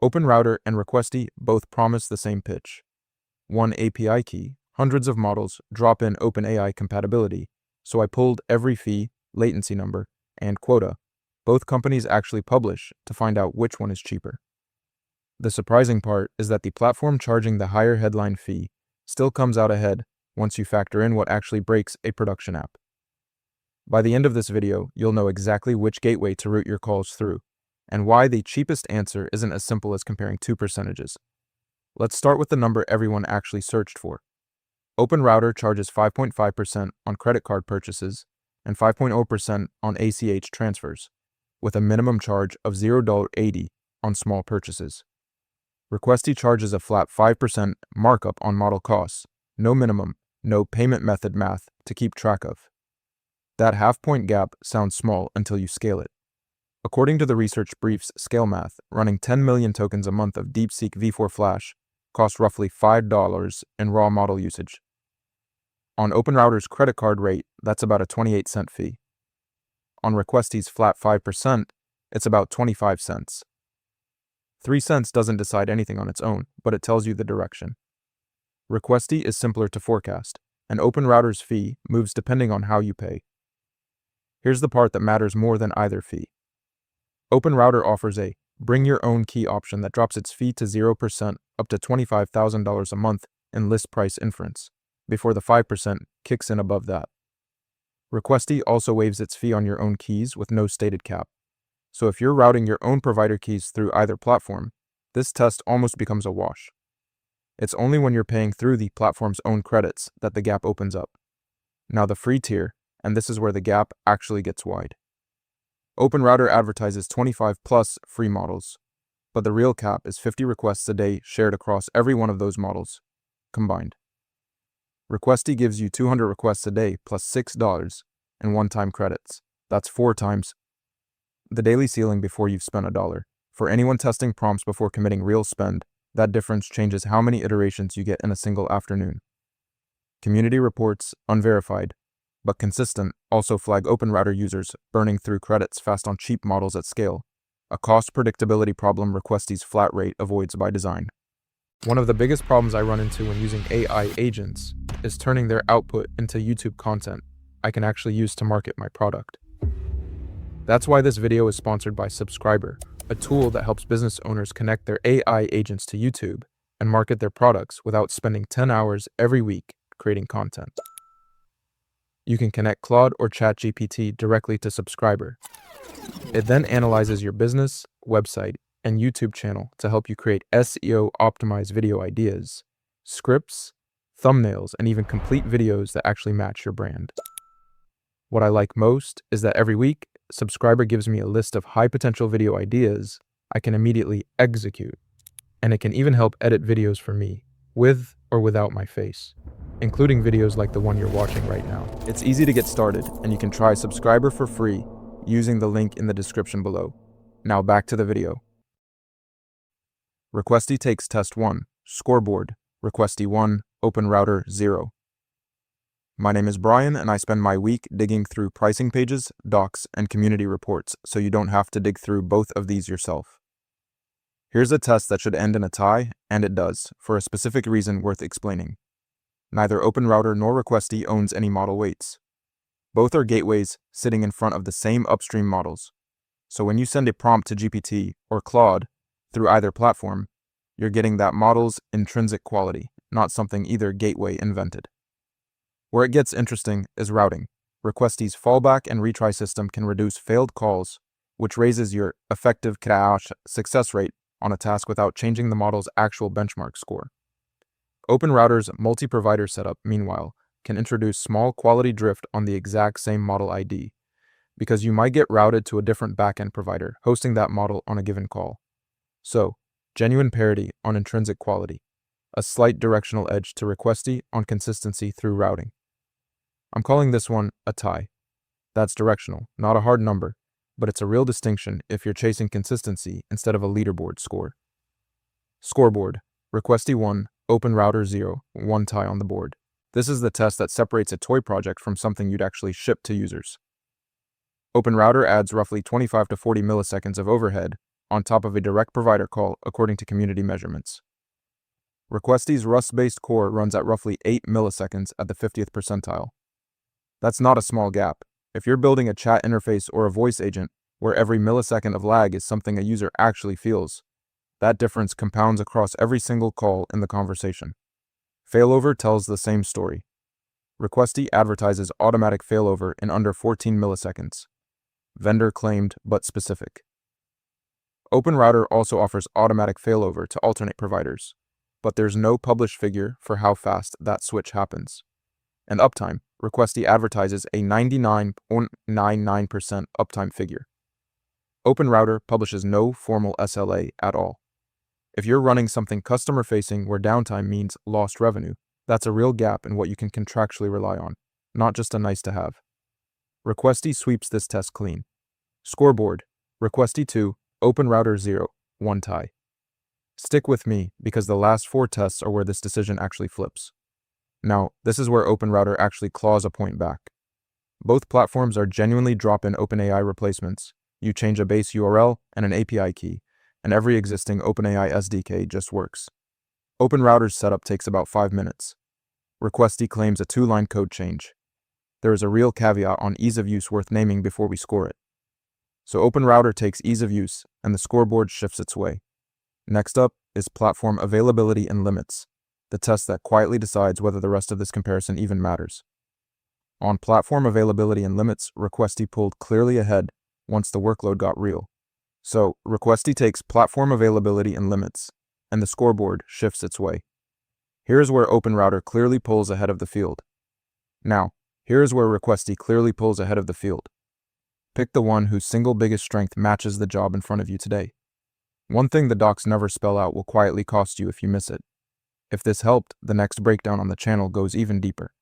OpenRouter and Requesty both promise the same pitch. One API key, hundreds of models, drop in OpenAI compatibility, so I pulled every fee, latency number, and quota both companies actually publish to find out which one is cheaper. The surprising part is that the platform charging the higher headline fee still comes out ahead once you factor in what actually breaks a production app. By the end of this video, you'll know exactly which gateway to route your calls through, and why the cheapest answer isn't as simple as comparing two percentages. Let's start with the number everyone actually searched for. OpenRouter charges 5.5% on credit card purchases and 5.0% on ACH transfers, with a minimum charge of $0.80 on small purchases. Requesty charges a flat 5% markup on model costs, no minimum, no payment method math to keep track of. That half-point gap sounds small until you scale it. According to the research brief's scale math, running 10 million tokens a month of DeepSeek v4 Flash costs roughly $5 in raw model usage. On OpenRouter's credit card rate, that's about a 28-cent fee. On Requesty's flat 5%, it's about 25 cents. 3 cents doesn't decide anything on its own, but it tells you the direction. Requesty is simpler to forecast, and OpenRouter's fee moves depending on how you pay. Here's the part that matters more than either fee. OpenRouter offers a bring your own key option that drops its fee to 0% up to $25,000 a month in list price inference, before the 5% kicks in above that. Requesty also waives its fee on your own keys with no stated cap. So if you're routing your own provider keys through either platform, this test almost becomes a wash. It's only when you're paying through the platform's own credits that the gap opens up. Now the free tier, and this is where the gap actually gets wide. OpenRouter advertises 25 plus free models, but the real cap is 50 requests a day shared across every one of those models, combined. Requesty gives you 200 requests a day plus $6 in one-time credits. That's 4 times the daily ceiling before you've spent $1. For anyone testing prompts before committing real spend, that difference changes how many iterations you get in a single afternoon. Community reports, unverified, but consistent, also flag OpenRouter users burning through credits fast on cheap models at scale, a cost predictability problem Requesty's flat rate avoids by design. One of the biggest problems I run into when using AI agents is turning their output into YouTube content I can actually use to market my product. That's why this video is sponsored by Subscriber, a tool that helps business owners connect their AI agents to YouTube and market their products without spending 10 hours every week creating content. You can connect Claude or ChatGPT directly to Subscriber. It then analyzes your business, website, and YouTube channel to help you create SEO-optimized video ideas, scripts, thumbnails, and even complete videos that actually match your brand. What I like most is that every week, Subscriber gives me a list of high-potential video ideas I can immediately execute, and it can even help edit videos for me, with or without my face, including videos like the one you're watching right now. It's easy to get started, and you can try Subscriber for free using the link in the description below. Now back to the video. Requesty takes test 1, scoreboard, Requesty 1, OpenRouter 0. My name is Brian, and I spend my week digging through pricing pages, docs, and community reports, so you don't have to dig through both of these yourself. Here's a test that should end in a tie, and it does, for a specific reason worth explaining. Neither OpenRouter nor Requesty owns any model weights. Both are gateways sitting in front of the same upstream models. So when you send a prompt to GPT or Claude through either platform, you're getting that model's intrinsic quality, not something either gateway invented. Where it gets interesting is routing. Requesty's fallback and retry system can reduce failed calls, which raises your effective crash success rate on a task without changing the model's actual benchmark score. OpenRouter's multi-provider setup, meanwhile, can introduce small quality drift on the exact same model ID, because you might get routed to a different backend provider hosting that model on a given call. So, genuine parity on intrinsic quality, a slight directional edge to Requesty on consistency through routing. I'm calling this one a tie. That's directional, not a hard number, but it's a real distinction if you're chasing consistency instead of a leaderboard score. Scoreboard, Requesty 1, OpenRouter 0, 1 tie on the board. This is the test that separates a toy project from something you'd actually ship to users. OpenRouter adds roughly 25 to 40 milliseconds of overhead on top of a direct provider call according to community measurements. Requesty's Rust-based core runs at roughly 8 milliseconds at the 50th percentile. That's not a small gap. If you're building a chat interface or a voice agent where every millisecond of lag is something a user actually feels, that difference compounds across every single call in the conversation. Failover tells the same story. Requesty advertises automatic failover in under 14 milliseconds. Vendor claimed but specific. OpenRouter also offers automatic failover to alternate providers, but there's no published figure for how fast that switch happens. And uptime, Requesty advertises a 99.99% uptime figure. OpenRouter publishes no formal SLA at all. If you're running something customer-facing where downtime means lost revenue, that's a real gap in what you can contractually rely on, not just a nice-to-have. Requesty sweeps this test clean. Scoreboard, Requesty 2, OpenRouter 0, 1 tie. Stick with me, because the last 4 tests are where this decision actually flips. Now, this is where OpenRouter actually claws a point back. Both platforms are genuinely drop-in OpenAI replacements. You change a base URL and an API key, and every existing OpenAI SDK just works. OpenRouter's setup takes about 5 minutes. Requesty claims a 2-line code change. There is a real caveat on ease of use worth naming before we score it. So OpenRouter takes ease of use, and the scoreboard shifts its way. Next up is platform availability and limits, the test that quietly decides whether the rest of this comparison even matters. On platform availability and limits, Requesty pulled clearly ahead once the workload got real. So, Requesty takes platform availability and limits, and the scoreboard shifts its way. Here's where OpenRouter clearly pulls ahead of the field. Now, here's where Requesty clearly pulls ahead of the field. Pick the one whose single biggest strength matches the job in front of you today. One thing the docs never spell out will quietly cost you if you miss it. If this helped, the next breakdown on the channel goes even deeper.